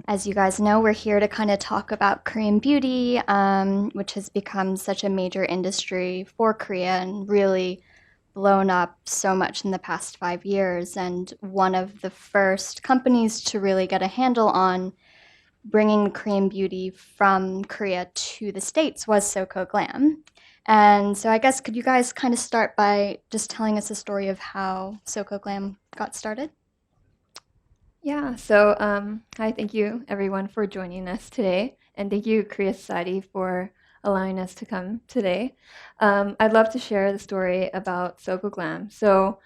As you guys know, we're here to kind of talk about Korean beauty, which has become such a major industry for Korea and really blown up so much in the past 5 years. And one of the first companies to really get a handle on bringing Korean beauty from Korea to the States was Soko Glam. And so I guess could you guys kind of start by just telling us a story of how Soko Glam got started? Yeah, so hi, thank you everyone for joining us today, and thank you Korea Society for allowing us to come today. I'd love to share the story about Soko Glam. So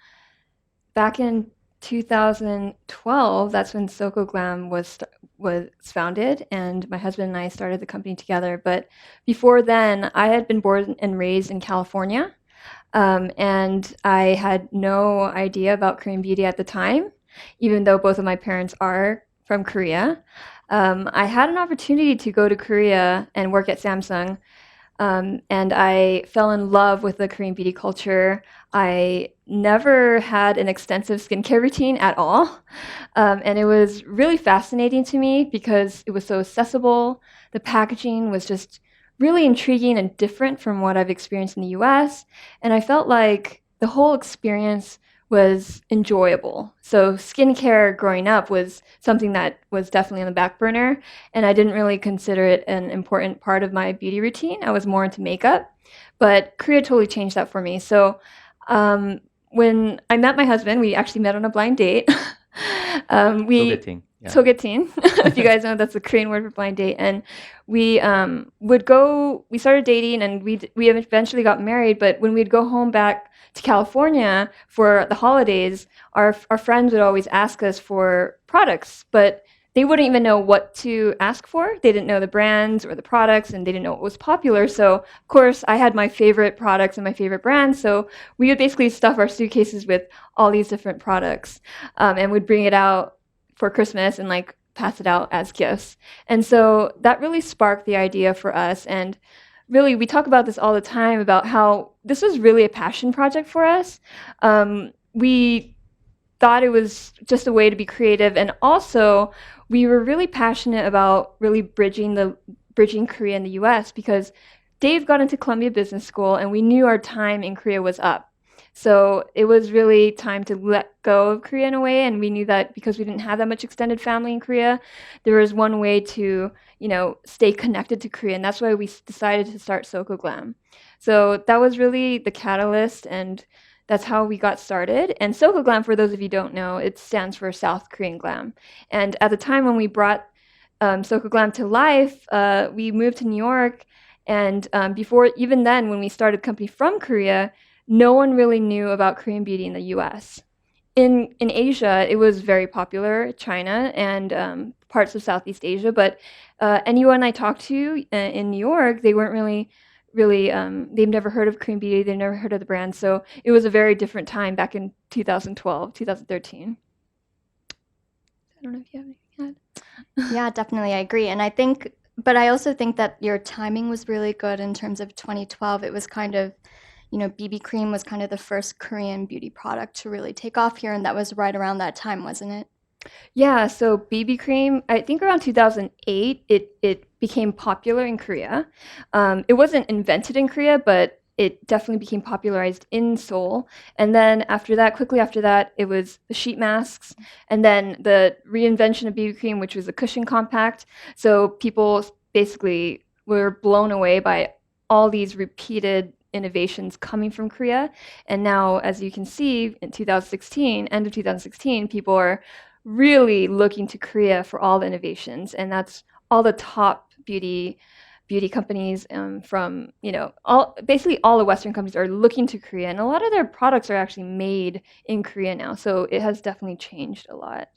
back in 2012, that's when Soko Glam was founded, and my husband and I started the company together. But before then, I had been born and raised in California, and I had no idea about Korean beauty at the time, even though both of my parents are from Korea. I had an opportunity to go to Korea and work at Samsung, and I fell in love with the Korean beauty culture. I never had an extensive skincare routine at all. And it was really fascinating to me because it was so accessible. The packaging was just really intriguing and different from what I've experienced in the US. And I felt like the whole experience was enjoyable. So skincare growing up was something that was definitely on the back burner, and I didn't really consider it an important part of my beauty routine. I was more into makeup, but Korea totally changed that for me. So um, when I met my husband, we actually met on a blind date. We 소개팅. Yeah. sogetin, if you guys know, that's the Korean word for blind date, and we would go. We started dating, and we eventually got married. But when we'd go home back to California for the holidays, our friends would always ask us for products, but they wouldn't even know what to ask for. They didn't know the brands or the products, and they didn't know what was popular. So, of course, I had my favorite products and my favorite brands. So we would basically stuff our suitcases with all these different products, and would bring it out for Christmas and like pass it out as gifts. And so that really sparked the idea for us. And really, we talk about this all the time about how this was really a passion project for us. We thought it was just a way to be creative, and also we were really passionate about really bridging Korea and the U.S. because Dave got into Columbia Business School, and we knew our time in Korea was up. So it was really time to let go of Korea in a way, and we knew that because we didn't have that much extended family in Korea, there was one way to, stay connected to Korea, and that's why we decided to start Soko Glam. So that was really the catalyst, and that's how we got started. And Soko Glam, for those of you who don't know, it stands for South Korean Glam. And at the time when we brought Soko Glam to life, we moved to New York, and before even then, when we started the company from Korea, no one really knew about Korean beauty in the U.S. In Asia, it was very popular, China and parts of Southeast Asia. But anyone I talked to in New York, they weren't really they've never heard of Korean beauty. They've never heard of the brand. So it was a very different time back in 2012, 2013. I don't know if you have anything to add. Yeah, definitely. I agree. And I think, but I also think that your timing was really good in terms of 2012. It was kind of, BB cream was kind of the first Korean beauty product to really take off here. And that was right around that time, wasn't it? Yeah, so BB cream, I think around 2008, it became popular in Korea. It wasn't invented in Korea, but it definitely became popularized in Seoul. And then after that, quickly after that, it was the sheet masks, and then the reinvention of BB cream, which was a cushion compact. So people basically were blown away by all these repeated innovations coming from Korea. And now, as you can see, in 2016, end of 2016, people are really looking to Korea for all the innovations, and that's all the top beauty companies from all basically all the Western companies are looking to Korea, and a lot of their products are actually made in Korea now. So it has definitely changed a lot.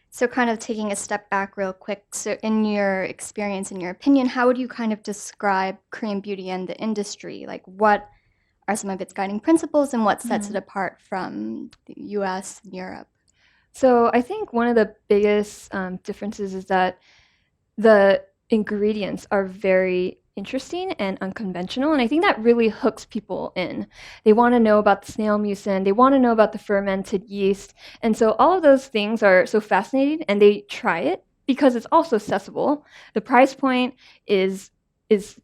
So, kind of taking a step back real quick. So, in your experience, in your opinion, how would you kind of describe Korean beauty and the industry? Like, what are some of its guiding principles and what sets it Mhm. apart from the US and Europe? So I think one of the biggest differences is that the ingredients are very interesting and unconventional, and I think that really hooks people in. They want to know about the snail mucin, they want to know about the fermented yeast, and so all of those things are so fascinating, and they try it because it's also accessible. The price point is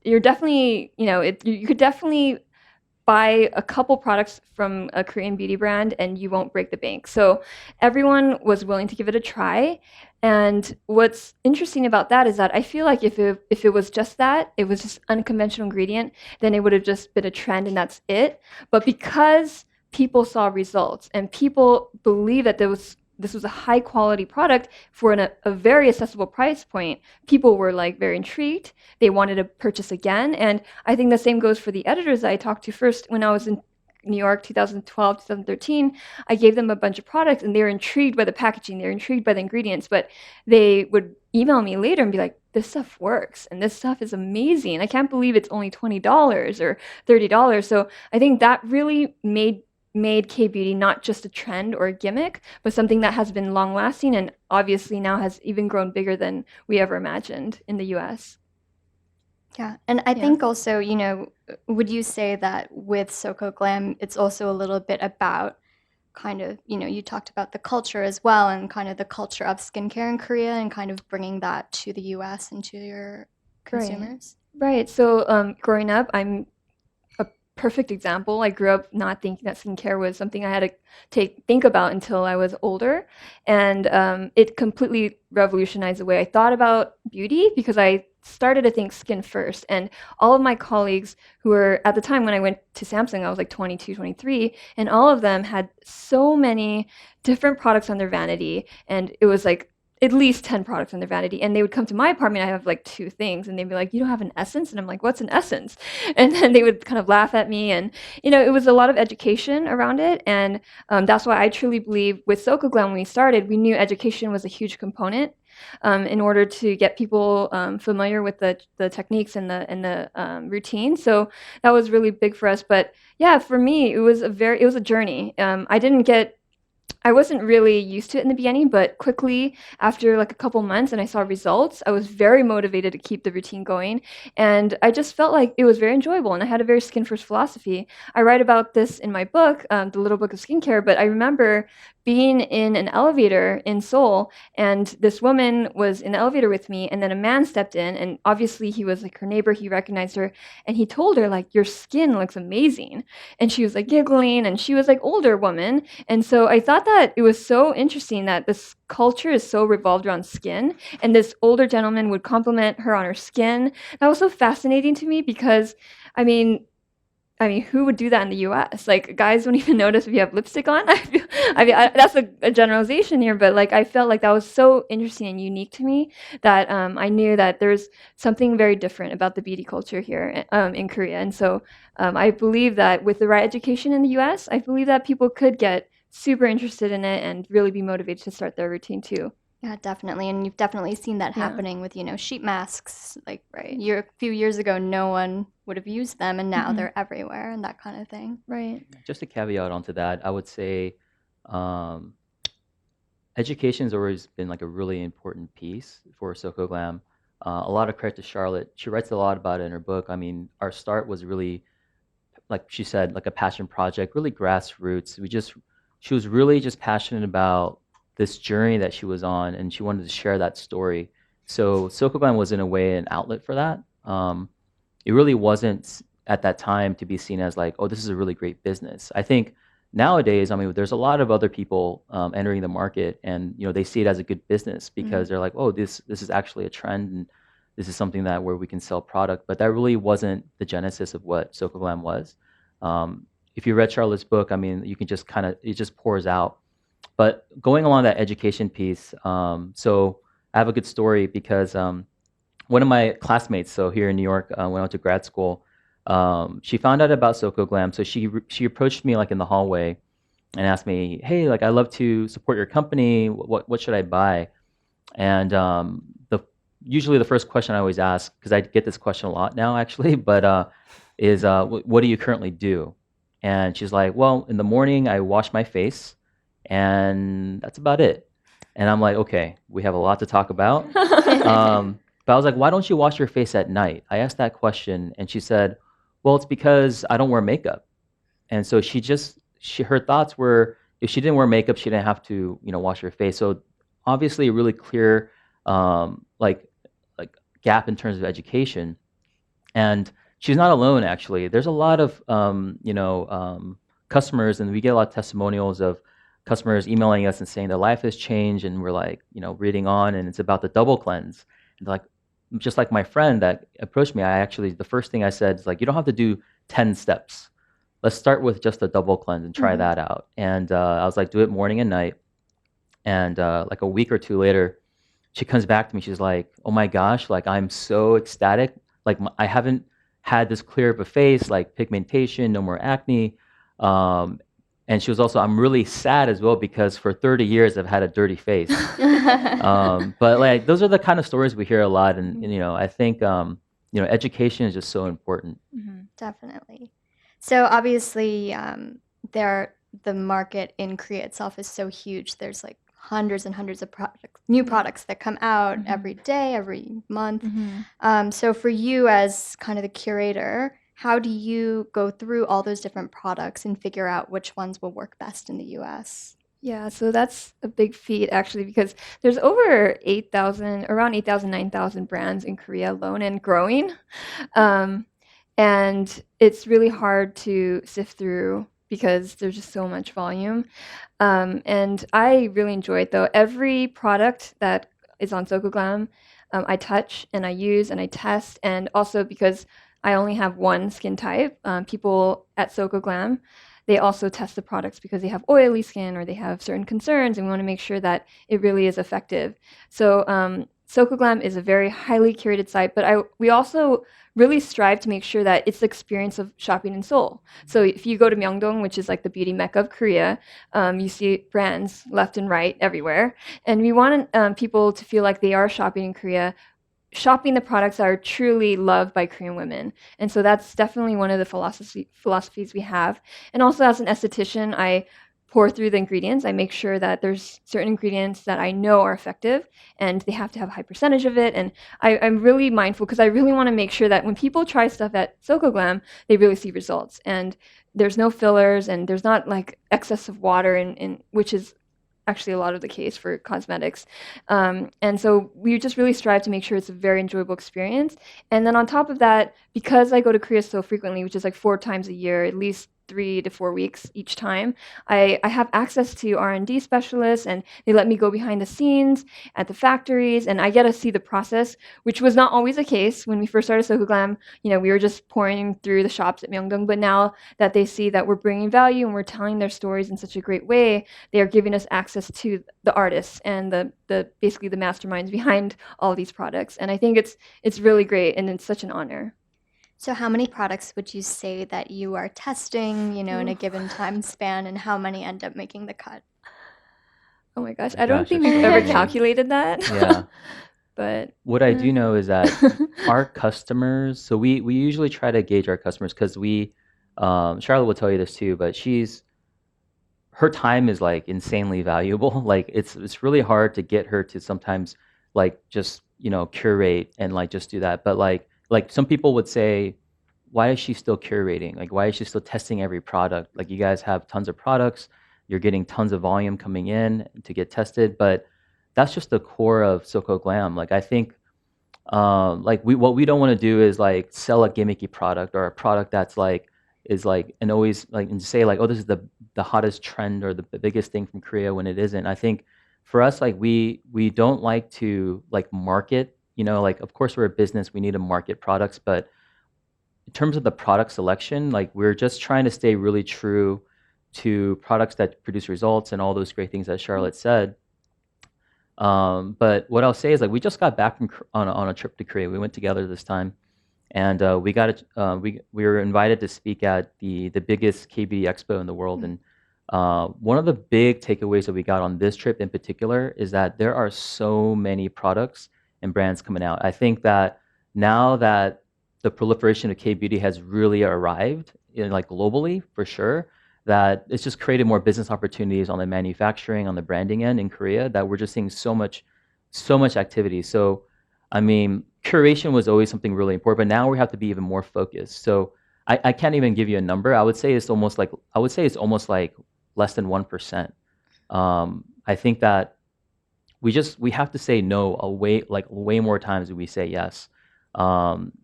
you're definitely, you could definitely buy a couple products from a Korean beauty brand and you won't break the bank. So everyone was willing to give it a try. And what's interesting about that is that I feel like if it was just that, it was just unconventional ingredient, then it would have just been a trend and that's it. But because people saw results and people believe that this was a high quality product for a very accessible price point, people were like very intrigued. They wanted to purchase again. And I think the same goes for the editors that I talked to first when I was in New York 2012, 2013. I gave them a bunch of products and they were intrigued by the packaging, they were intrigued by the ingredients, but they would email me later and be like, this stuff works and this stuff is amazing. I can't believe it's only $20 or $30. So I think that really made K-beauty not just a trend or a gimmick, but something that has been long lasting and obviously now has even grown bigger than we ever imagined in the US. Yeah, and I Yeah. think also, would you say that with Soko Glam, it's also a little bit about kind of, you talked about the culture as well and kind of the culture of skincare in Korea and kind of bringing that to the US and to your consumers? Right. So growing up, I'm a perfect example. I grew up not thinking that skincare was something I had to think about until I was older, and it completely revolutionized the way I thought about beauty because I started to think skin first. And all of my colleagues who were at the time when I went to Samsung, I was like 22, 23, and all of them had so many different products on their vanity, and it was like at least 10 products on their vanity. And they would come to my apartment, I have like 2 things, and they'd be like, you don't have an essence? And I'm like, what's an essence? And then they would kind of laugh at me. And, it was a lot of education around it. And that's why I truly believe with Soko Glam, when we started, we knew education was a huge component in order to get people familiar with the techniques and the routine. So that was really big for us. But yeah, for me, it was a journey. I wasn't really used to it in the beginning, but quickly after like a couple months and I saw results, I was very motivated to keep the routine going. And I just felt like it was very enjoyable. And I had a very skin first philosophy. I write about this in my book, The Little Book of Skincare, but I remember being in an elevator in Seoul, and this woman was in the elevator with me, and then a man stepped in, and obviously he was like her neighbor, he recognized her, and he told her like, your skin looks amazing. And she was like giggling, and she was like older woman. And so I thought that it was so interesting that this culture is so revolved around skin, and this older gentleman would compliment her on her skin. That was so fascinating to me because, I mean, who would do that in the U.S.? Like, guys don't even notice if you have lipstick on. That's a generalization here, but like, I felt like that was so interesting and unique to me that I knew that there's something very different about the beauty culture here in Korea. And so I believe that with the right education in the U.S., I believe that people could get super interested in it and really be motivated to start their routine too. Yeah, definitely. And you've definitely seen that Yeah. happening with, sheet masks. Like Right. a few years ago, no one would have used them, and now Mhm. they're everywhere and that kind of thing. Right. Just a caveat onto that, I would say um, education's always been like a really important piece for Soko Glam. A lot of credit to Charlotte. She writes a lot about it in her book. I mean, our start was really, like she said, like a passion project, really grassroots. She was really just passionate about this journey that she was on, and she wanted to share that story. So Soko Glam was in a way an outlet for that. It really wasn't at that time to be seen as like, oh, this is a really great business. I think nowadays, I mean, there's a lot of other people entering the market, and they see it as a good business because they're like, oh, this is actually a trend, and this is something that where we can sell product. But that really wasn't the genesis of what Soko Glam was. If you read Charlotte's book, I mean, you can just it just pours out. But going along that education piece, so I have a good story because one of my classmates, so here in New York, when I went to grad school, she found out about Soko Glam. So she approached me like in the hallway and asked me, "Hey, like I love to support your company. What should I buy?" And usually the first question I always ask, because I get this question a lot now actually, but is what do you currently do? And she's like, "Well, in the morning I wash my face, and that's about it." And I'm like, "Okay, we have a lot to talk about." But I was like, "Why don't you wash your face at night?" I asked that question, and she said, "Well, it's because I don't wear makeup." And so her thoughts were, if she didn't wear makeup, she didn't have to, wash her face. So obviously a really clear like gap in terms of education. And she's not alone, actually. There's a lot of customers, and we get a lot of testimonials of customers emailing us and saying their life has changed, and we're like, reading on, and it's about the double cleanse. And like, just like my friend that approached me, the first thing I said is like, you don't have to do 10 steps. Let's start with just a double cleanse and try that out. And I was like, do it morning and night. And like a week or two later, she comes back to me. She's like, "Oh my gosh, like I'm so ecstatic. Like I haven't had this clear of a face, like pigmentation, no more acne." Um, and she was also, "I'm really sad as well because for 30 years I've had a dirty face." But like those are the kind of stories we hear a lot, and I think education is just so important. Definitely. So obviously, the market in Korea itself is so huge. There's like hundreds and hundreds of new products that come out every day, every month. So for you as kind of the curator, how do you go through all those different products and figure out which ones will work best in the US? Yeah, so that's a big feat actually because there's over 8,000, around 8,000, 9,000 brands in Korea alone and growing. And it's really hard to sift through because there's just so much volume. And I really enjoy it though. Every product that is on Soko Glam, I touch and I use and I test. And also because I only have one skin type, people at Soko Glam, they also test the products because they have oily skin or they have certain concerns, and we want to make sure that it really is effective. So Soko Glam is a very highly curated site, but we also really strive to make sure that it's the experience of shopping in Seoul. So if you go to Myeongdong, which is like the beauty mecca of Korea, you see brands left and right everywhere. And we want people to feel like they are shopping in Korea, shopping the products that are truly loved by Korean women. And so that's definitely one of the philosophies we have. And also as an esthetician, I pour through the ingredients. I make sure that there's certain ingredients that I know are effective and they have to have a high percentage of it. And I'm really mindful because I really want to make sure that when people try stuff at Soko Glam, they really see results. And there's no fillers and there's not like excess of water in which is actually a lot of the case for cosmetics. And so we just really strive to make sure it's a very enjoyable experience. And then on top of that, because I go to Korea so frequently, which is like 4 times a year, at least 3 to 4 weeks each time, I have access to R&D specialists, and they let me go behind the scenes at the factories, and I get to see the process, which was not always the case when we first started Soko Glam. We were just pouring through the shops at Myeongdong, but now that they see that we're bringing value and we're telling their stories in such a great way, they are giving us access to the artists and the basically the masterminds behind all these products. And I think it's really great, and it's such an honor. So how many products would you say that you are testing, in a given time span, and how many end up making the cut? Oh my gosh, My I don't gosh, think that's we've so ever many. calculated that. Yeah. But What I do know is that our customers, so we usually try to gauge our customers because Charlotte will tell you this too, but her time is like insanely valuable. Like it's really hard to get her to sometimes like just, curate and like just do that. But like some people would say, why is she still curating? Like why is she still testing every product? Like you guys have tons of products, you're getting tons of volume coming in to get tested, but that's just the core of Soko Glam. Like I think like what we don't want to do is like sell a gimmicky product or a product that's like is like and always like and say like, oh, this is the hottest trend or the biggest thing from Korea when it isn't. I think for us, like we don't like to like market, like of course we're a business, we need to market products, but in terms of the product selection, like we're just trying to stay really true to products that produce results and all those great things that Charlotte said. But what I'll say is like we just got back from on a trip to Korea. We went together this time, and we were invited to speak at the biggest KBD expo in the world. And one of the big takeaways that we got on this trip in particular is that there are so many products and brands coming out. I think that now that the proliferation of K-beauty has really arrived, like globally for sure, that it's just created more business opportunities on the manufacturing, on the branding end in Korea, that we're just seeing so much activity. So, I mean, curation was always something really important, but now we have to be even more focused. So I can't even give you a number. I would say it's almost like less than 1%. I think that we have to say no way more times than we say yes.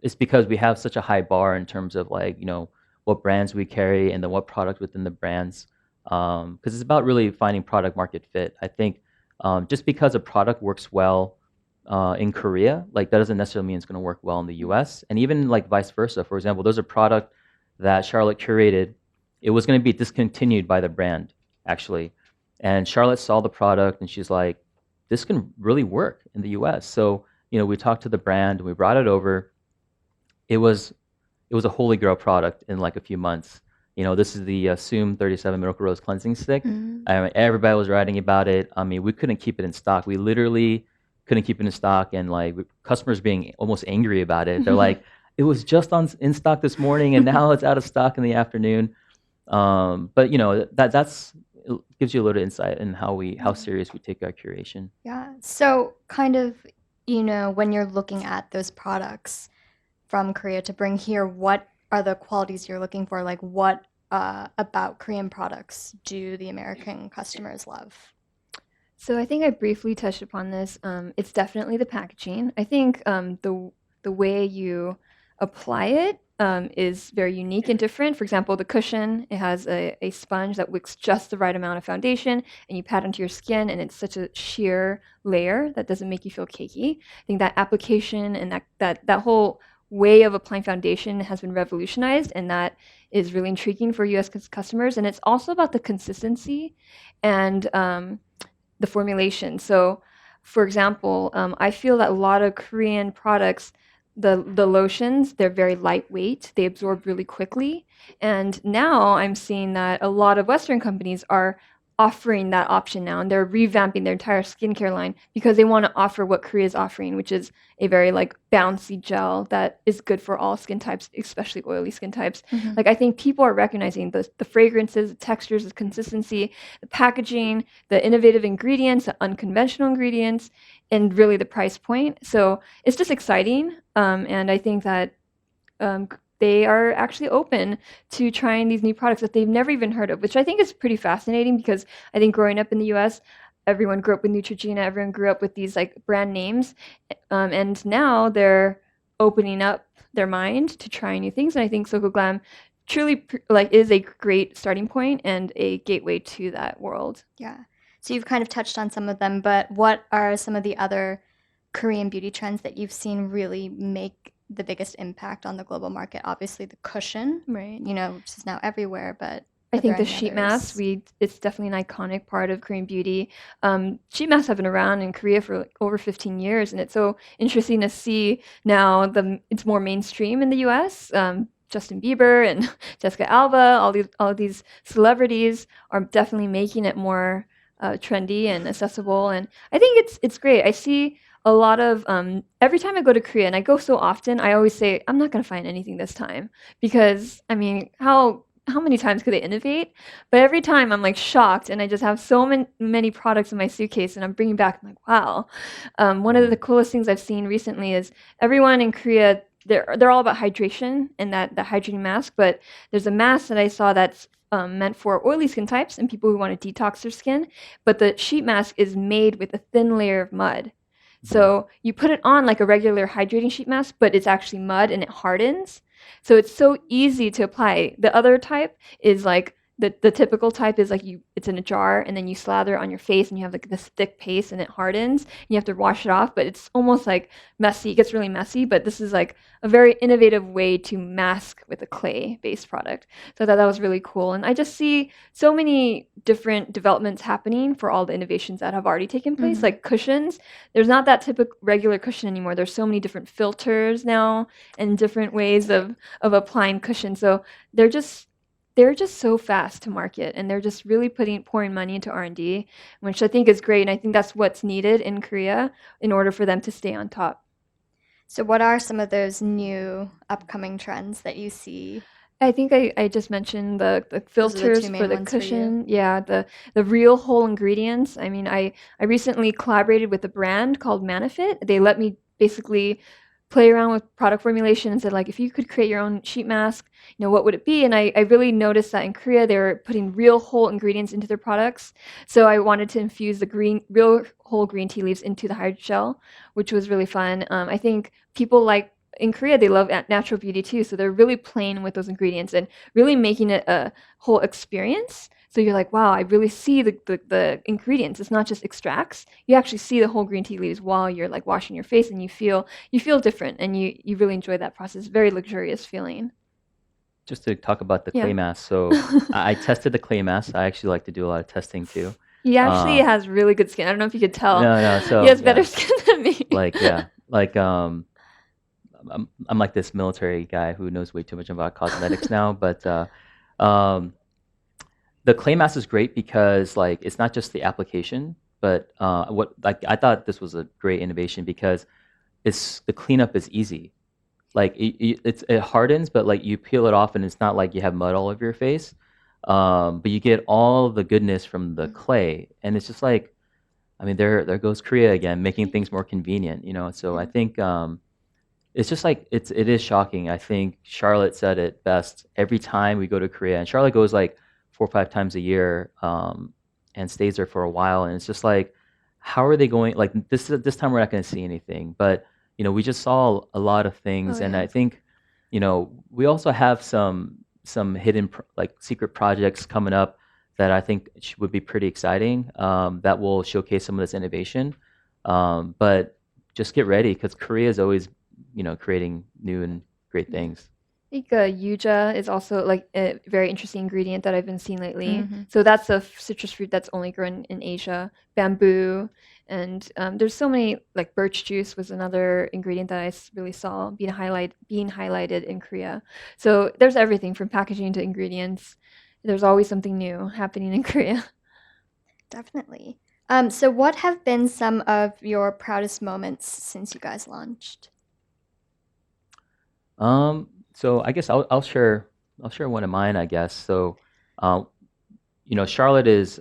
It's because we have such a high bar in terms of like, what brands we carry and then what product within the brands. Because it's about really finding product market fit. I think just because a product works well in Korea, like that doesn't necessarily mean it's going to work well in the US. And even like vice versa. For example, there's a product that Charlotte curated. It was going to be discontinued by the brand, actually. And Charlotte saw the product and she's like, this can really work in the US. So, we talked to the brand and we brought it over. It was a holy grail product in like a few months. This is the Soom 37 Miracle Rose cleansing stick. Mm. I mean, everybody was writing about it. I mean, we couldn't keep it in stock. We literally couldn't keep it in stock, and like customers being almost angry about it. They're like, it was just in stock this morning, and now it's out of stock in the afternoon. But that's it gives you a little insight in how serious we take our curation. Yeah. So kind of, when you're looking at those products from Korea to bring here, what are the qualities you're looking for? Like what about Korean products do the American customers love? So I think I briefly touched upon this. It's definitely the packaging. I think the way you apply it is very unique and different. For example, the cushion, it has a sponge that wicks just the right amount of foundation, and you pat onto your skin, and it's such a sheer layer that doesn't make you feel cakey. I think that application and that whole way of applying foundation has been revolutionized, and that is really intriguing for US customers. And it's also about the consistency and the formulation. So, for example, I feel that a lot of Korean products, the lotions, they're very lightweight. They absorb really quickly. And now I'm seeing that a lot of Western companies are offering that option now, and they're revamping their entire skincare line because they want to offer what Korea is offering, which is a very like bouncy gel that is good for all skin types, especially oily skin types. Mm-hmm. Like I think people are recognizing the fragrances, the textures, the consistency, the packaging, the innovative ingredients, the unconventional ingredients, and really the price point. So it's just exciting, and I think that they are actually open to trying these new products that they've never even heard of, which I think is pretty fascinating because I think growing up in the US, everyone grew up with Neutrogena, everyone grew up with these like brand names, and now they're opening up their mind to trying new things. And I think Soko Glam truly is a great starting point and a gateway to that world. Yeah. So you've kind of touched on some of them, but what are some of the other Korean beauty trends that you've seen really make the biggest impact on the global market? Obviously the cushion, Right. Which is now everywhere, but I are think there the any sheet masks, others? it's definitely an iconic part of Korean beauty. Sheet masks have been around in Korea for like over 15 years, and it's so interesting to see now it's more mainstream in the US. Justin Bieber and Jessica Alba, all of these celebrities are definitely making it more trendy and accessible, and I think it's great. I see a lot of every time I go to Korea, and I go so often, I always say I'm not going to find anything this time because I mean, how many times could they innovate? But every time I'm like shocked, and I just have so many products in my suitcase, and I'm bringing back. I'm like, wow. One of the coolest things I've seen recently is everyone in Korea. They're all about hydration and that hydrating mask. But there's a mask that I saw that's meant for oily skin types and people who want to detox their skin. But the sheet mask is made with a thin layer of mud. So you put it on like a regular hydrating sheet mask, but it's actually mud and it hardens. So it's so easy to apply. The other type is like the typical type is like it's in a jar and then you slather it on your face and you have like this thick paste and it hardens and you have to wash it off, but it's almost like messy. It gets really messy, but this is like a very innovative way to mask with a clay-based product. So I thought that was really cool. And I just see so many different developments happening for all the innovations that have already taken place. Mhm. Like cushions, there's not that typical regular cushion anymore. There's so many different filters now and different ways of applying cushion. So they're just so fast to market, and they're just really pouring money into R&D, which I think is great. And I think that's what's needed in Korea in order for them to stay on top. So what are some of those new upcoming trends that you see? I think I just mentioned the Those are the filters two for main the ones for you. cushion. Yeah, the real whole ingredients. I mean, I recently collaborated with a brand called Manifit. They let me basically play around with product formulation and said, like, if you could create your own sheet mask, what would it be? And I really noticed that in Korea they were putting real whole ingredients into their products. So I wanted to infuse the real whole green tea leaves into the hydrogel, which was really fun. I think people like in Korea they love natural beauty too, so they're really playing with those ingredients and really making it a whole experience. So you're like, wow, I really see the ingredients. It's not just extracts. You actually see the whole green tea leaves while you're like washing your face, and you feel different, and you really enjoy that process. Very luxurious feeling. Just to talk about the Yeah. clay mask. So I tested the clay mask. I actually like to do a lot of testing too. He actually Uh, has really good skin. I don't know if you could tell. no, He so has better yeah, skin than me. I'm like this military guy who knows way too much about cosmetics now, but um, the clay mask is great because like it's not just the application, but what like I thought this was a great innovation because the cleanup is easy. Like it hardens, but like you peel it off and it's not like you have mud all over your face. But you get all the goodness from the clay, and it's just like, I mean, there goes Korea again, making things more convenient, you know. So I think it's just like it is shocking. I think Charlotte said it best every time we go to Korea, and Charlotte goes like 4 or 5 times a year, and stays there for a while, and it's just like, how are they going? Like this time we're not going to see anything, but we just saw a lot of Oh things, and yeah. I think we also have some hidden like secret projects coming up that I think would be pretty exciting, that will showcase some of this innovation. But just get ready because Korea is always creating new and great Yeah. things. I think yuja is also like a very interesting ingredient that I've been seeing lately. Mm-hmm. So that's a citrus fruit that's only grown in Asia. Bamboo, and there's so many, like birch juice was another ingredient that really saw being highlighted in Korea. So there's everything from packaging to ingredients. There's always something new happening in Korea. Definitely. So what have been some of your proudest moments since you guys launched? So I guess I'll share one of mine, I guess. So, um, Charlotte's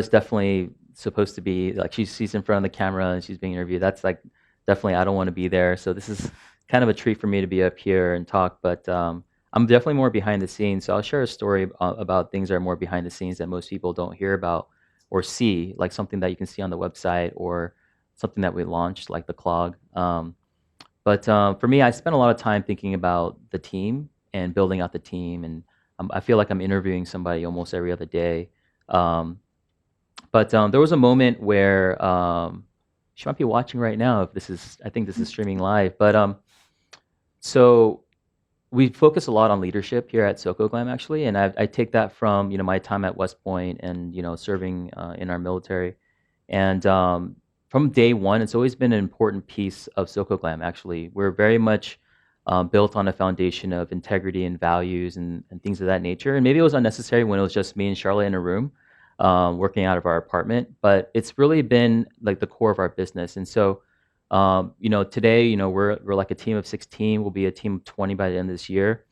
definitely supposed to be like she's in front of the camera and she's being interviewed. That's like definitely I don't want to be there. So this is kind of a treat for me to be up here and talk. But I'm definitely more behind the scenes. So I'll share a story about things that are more behind the scenes that most people don't hear about or see, like something that you can see on the website or something that we launched, like the Klog. But for me, I spent a lot of time thinking about the team and building out the team, and I feel like I'm interviewing somebody almost every other day. Um, but there was a moment where she might be watching right now. If this is, I think this is streaming live. But so we focus a lot on leadership here at Soko Glam, actually, and I take that from my time at West Point and serving in our military, and from day one, it's always been an important piece of Soko Glam. Actually, we're very much built on a foundation of integrity and values and things of that nature. And maybe it was unnecessary when it was just me and Charlotte in a room working out of our apartment, but it's really been like the core of our business. And so today, we're like a team of 16. We'll be a team of 20 by the end of this year.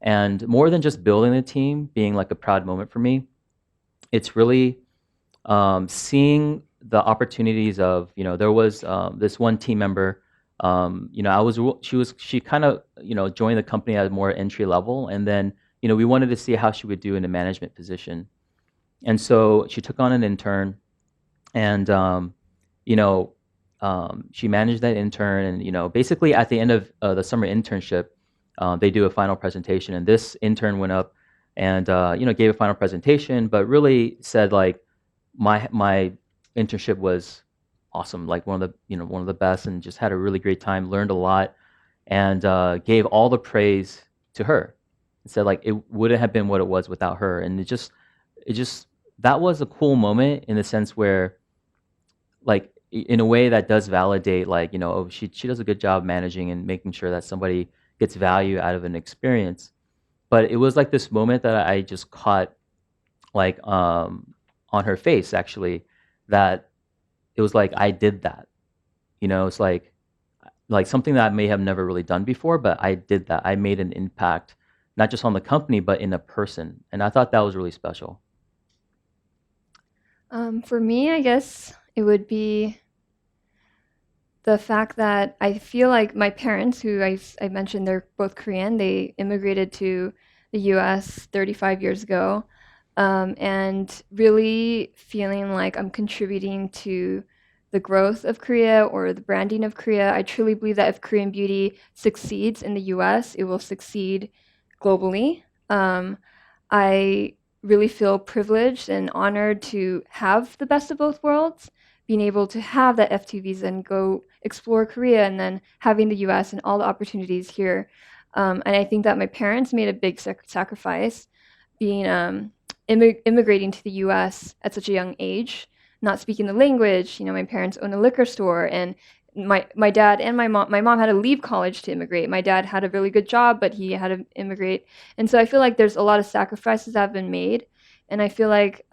And more than just building the team being like a proud moment for me, it's really seeing the opportunities of there was this one team member. She kind of joined the company at more entry level, and then we wanted to see how she would do in a management position. And so she took on an intern, and you know, she managed that intern, and basically at the end of the summer internship, they do a final presentation, and this intern went up and gave a final presentation, but really said like my internship was awesome, like one of the best, and just had a really great time, learned a lot, and gave all the praise to her. And said like it wouldn't have been what it was without her, and it just that was a cool moment in the sense where like in a way that does validate like oh, she does a good job managing and making sure that somebody gets value out of an experience. But it was like this moment that I just caught like on her face actually, that it was like I did that. It's like something that I may have never really done before, but I did that. I made an impact not just on the company but in a person, and I thought that was really special. For me, I guess it would be the fact that I feel like my parents, who I mentioned, they're both Korean, they immigrated to the US 35 years ago, and really feeling like I'm contributing to the growth of Korea or the branding of Korea. I truly believe that if Korean beauty succeeds in the US, it will succeed globally. I really feel privileged and honored to have the best of both worlds, being able to have that F2 visa and go explore Korea, and then having the US and all the opportunities here. And I think that my parents made a big sacrifice being immigrating to the US at such a young age, not speaking the language. You know, my parents own a liquor store, and my dad and my mom had to leave college to immigrate. My dad had a really good job, but he had to immigrate. And so I feel like there's a lot of sacrifices that have been made. And I feel like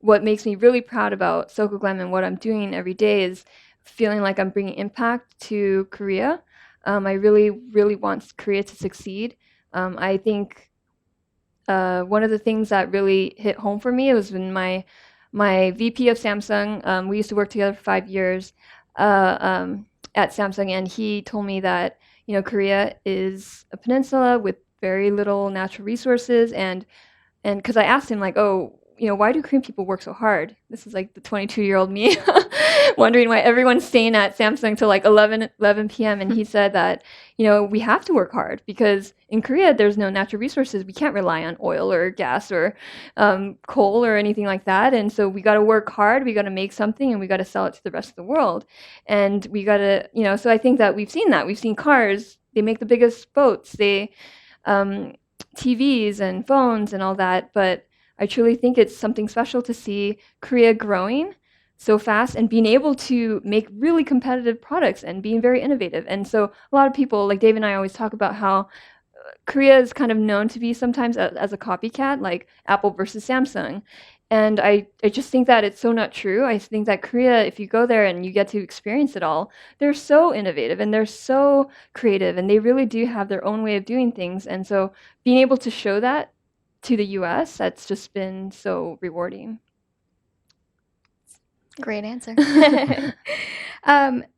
what makes me really proud about Soko Glam and what I'm doing every day is feeling like I'm bringing impact to Korea. I really, really want Korea to succeed. I think one of the things that really hit home for me was when my VP of Samsung, we used to work together for 5 years at Samsung, and he told me that, you know, Korea is a peninsula with very little natural resources, and because I asked him, like, oh, you know, why do Korean people work so hard? This is like the 22-year-old me wondering why everyone's staying at Samsung till like 11 p.m. And he said that, you know, we have to work hard because in Korea, there's no natural resources. We can't rely on oil or gas or coal or anything like that. And so we got to work hard. We got to make something, and we got to sell it to the rest of the world. And we got to, you know, so I think that we've seen that. We've seen cars. They make the biggest boats. They TVs and phones and all that, but I truly think it's something special to see Korea growing so fast and being able to make really competitive products and being very innovative. And so a lot of people, like Dave and I, always talk about how Korea is kind of known to be sometimes as a copycat, like Apple versus Samsung. And I just think that it's so not true. I think that Korea, if you go there and you get to experience it all, they're so innovative and they're so creative, and they really do have their own way of doing things. And so being able to show that to the US, that's just been so rewarding. Great answer.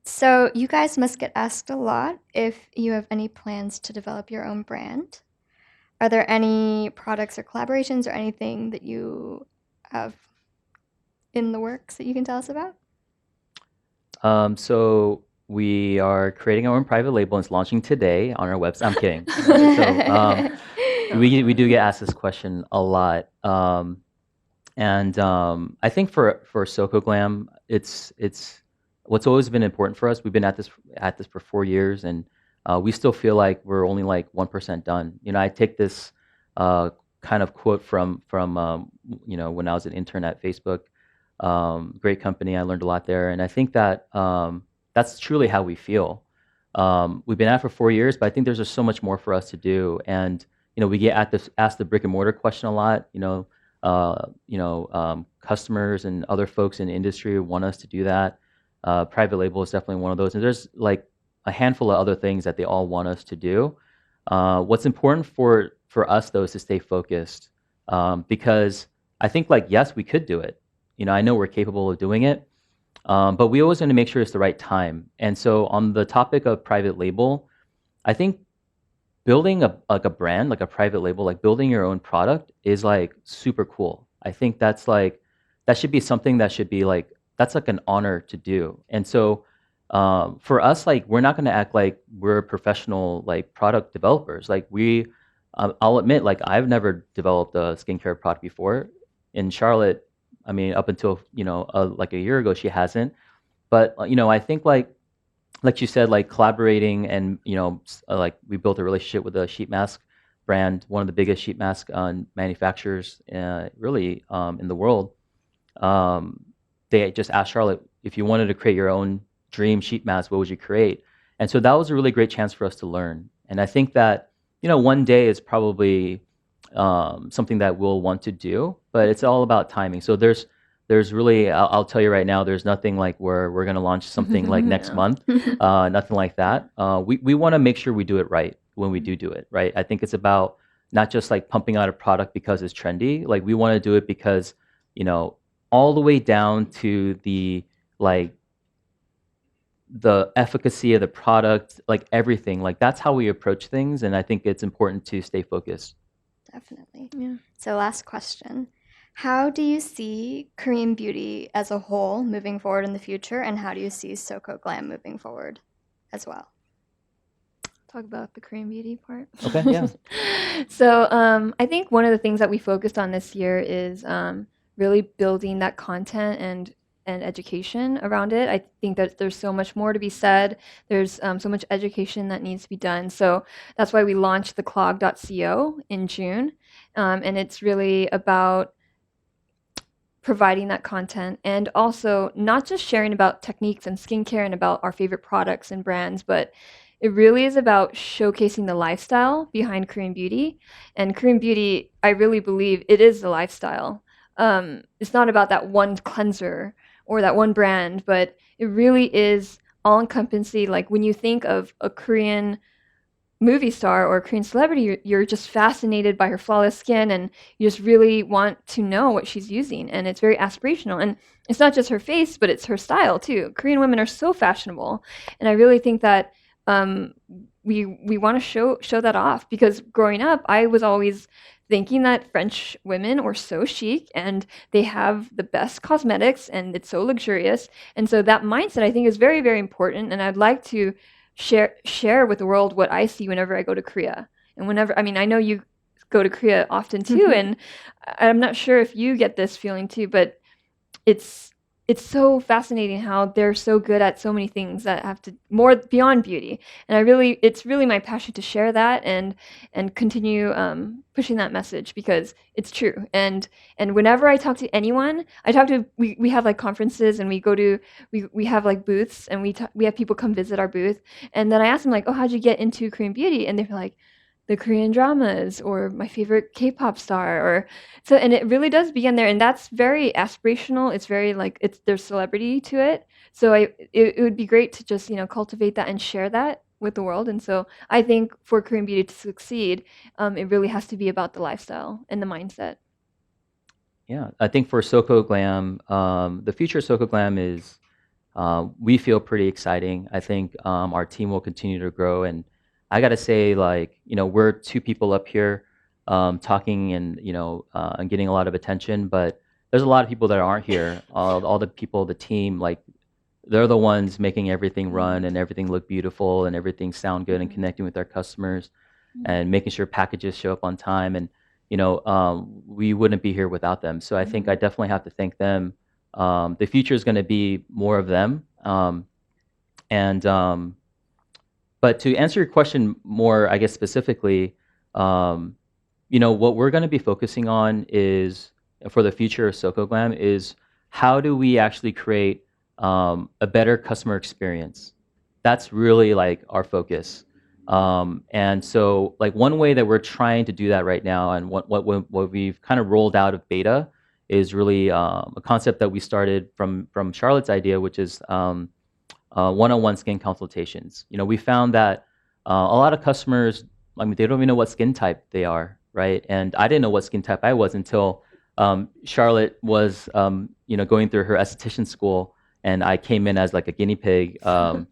So you guys must get asked a lot if you have any plans to develop your own brand. Are there any products or collaborations or anything that you have in the works that you can tell us about? So we are creating our own private label, and it's launching today on our website. I'm kidding. So we do get asked this question a lot. And I think for Soko Glam, it's what's always been important for us. We've been at this for 4 years, and we still feel like we're only like 1% done. You know, I take this kind of quote from you know, when I was an intern at Facebook. Great company. I learned a lot there, and I think that that's truly how we feel. We've been at it for 4 years, but I think there's just so much more for us to do. And you know, we get asked the brick and mortar question a lot. Customers and other folks in the industry want us to do that. Private label is definitely one of those, and there's like a handful of other things that they all want us to do. What's important for us though is to stay focused, because I think, like, yes, we could do it. You know, I know we're capable of doing it, but we always want to make sure it's the right time. And so on the topic of private label, I think building a brand, like a private label, like building your own product is like super cool. I think that should be something that should be like, that's like an honor to do. And so for us, like, we're not going to act like we're professional like product developers. Like I'll admit, like, I've never developed a skincare product before. In Charlotte, I mean, up until, you know, like a year ago, she hasn't. But you know, I think like you said, like collaborating, and you know, like we built a relationship with a sheet mask brand, one of the biggest sheet mask manufacturers really in the world. They just asked Charlotte, if you wanted to create your own dream sheet mask, what would you create? And so that was a really great chance for us to learn. And I think that, you know, one day is probably something that we'll want to do, but it's all about timing. So there's really, I'll tell you right now, there's nothing like where we're going to launch something like next month, nothing like that. We want to make sure we do it right when we do it, right? I think it's about not just like pumping out a product because it's trendy. Like, we want to do it because, you know, all the way down to the the efficacy of the product, like everything. Like that's how we approach things, and I think it's important to stay focused. Definitely. Yeah. So last question. How do you see Korean beauty as a whole moving forward in the future, and how do you see Soko Glam moving forward as well? Talk about the Korean beauty part. Okay, yeah. So I think one of the things that we focused on this year is really building that content and education around it. I think that there's so much more to be said. There's so much education that needs to be done. So that's why we launched the Klog.co in June, and it's really about providing that content and also not just sharing about techniques and skincare and about our favorite products and brands, but it really is about showcasing the lifestyle behind Korean beauty. And Korean beauty, I really believe it is the lifestyle. It's not about that one cleanser or that one brand, but it really is all encompassing. Like when you think of a Korean movie star or a Korean celebrity, you're just fascinated by her flawless skin and you just really want to know what she's using. And it's very aspirational. And it's not just her face, but it's her style too. Korean women are so fashionable. And I really think that we want to show that off, because growing up, I was always thinking that French women are so chic and they have the best cosmetics and it's so luxurious. And so that mindset I think is very, very important. And I'd like to share with the world what I see whenever I go to Korea. And whenever, I mean, I know you go to Korea often too, and I'm not sure if you get this feeling too, but it's so fascinating how they're so good at so many things that have to more beyond beauty. And it's really my passion to share that and continue pushing that message, because it's true. And whenever I talk to anyone, we have like conferences and we have like booths, and we have people come visit our booth, and then I ask them like, oh, how'd you get into Korean beauty? And they're like, the Korean dramas, or my favorite K-pop star, or so. And it really does begin there, and that's very aspirational. It's very like there's celebrity to it. So it would be great to just cultivate that and share that with the world. And so I think for Korean beauty to succeed, it really has to be about the lifestyle and the mindset. Yeah, I think for Soko Glam, the future of Soko Glam is, we feel pretty exciting. I think our team will continue to grow, and I gotta say, like, we're two people up here talking and and getting a lot of attention, but there's a lot of people that aren't here. All the people, the team, like they're the ones making everything run and everything look beautiful and everything sound good and connecting with our customers and making sure packages show up on time. And we wouldn't be here without them. So I think I definitely have to thank them. The future is going to be more of them. But to answer your question more, I guess specifically, what we're going to be focusing on is, for the future of Soko Glam, is how do we actually create a better customer experience? That's really like our focus. And so, like, one way that we're trying to do that right now, and what we've kind of rolled out of beta, is really a concept that we started from Charlotte's idea, which is one-on-one skin consultations. We found that a lot of customers, I mean, they don't even know what skin type they are, right? And I didn't know what skin type I was until Charlotte was, going through her esthetician school, and I came in as like a guinea pig, and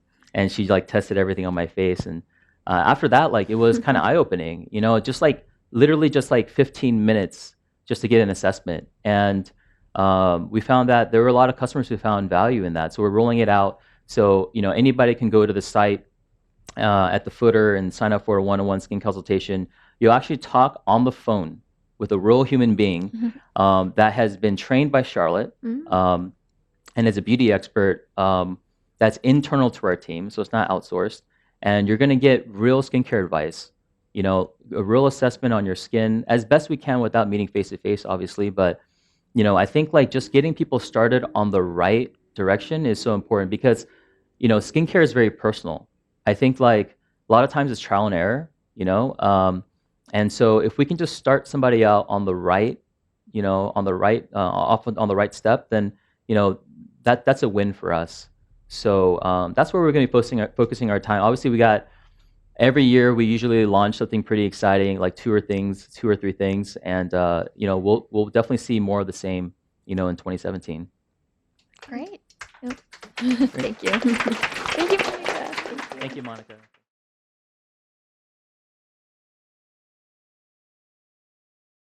she like tested everything on my face, and after that, like, it was kind of eye-opening, just like literally just like 15 minutes just to get an assessment, and we found that there were a lot of customers who found value in that, so we're rolling it out. So, anybody can go to the site at the footer and sign up for a one-on-one skin consultation. You'll actually talk on the phone with a real human being that has been trained by Charlotte and is a beauty expert that's internal to our team, so it's not outsourced. And you're going to get real skincare advice, a real assessment on your skin as best we can without meeting face-to-face, obviously. But, I think like just getting people started on the right direction is so important, because skincare is very personal. I think like a lot of times it's trial and error, and so if we can just start somebody out on the right, often on the right step, then that's a win for us. So that's where we're going to be focusing our time. Obviously, every year we usually launch something pretty exciting, like two or three things, and we'll definitely see more of the same, in 2017. Great. Yep. Thank you. Thank you. Thank you, Monica.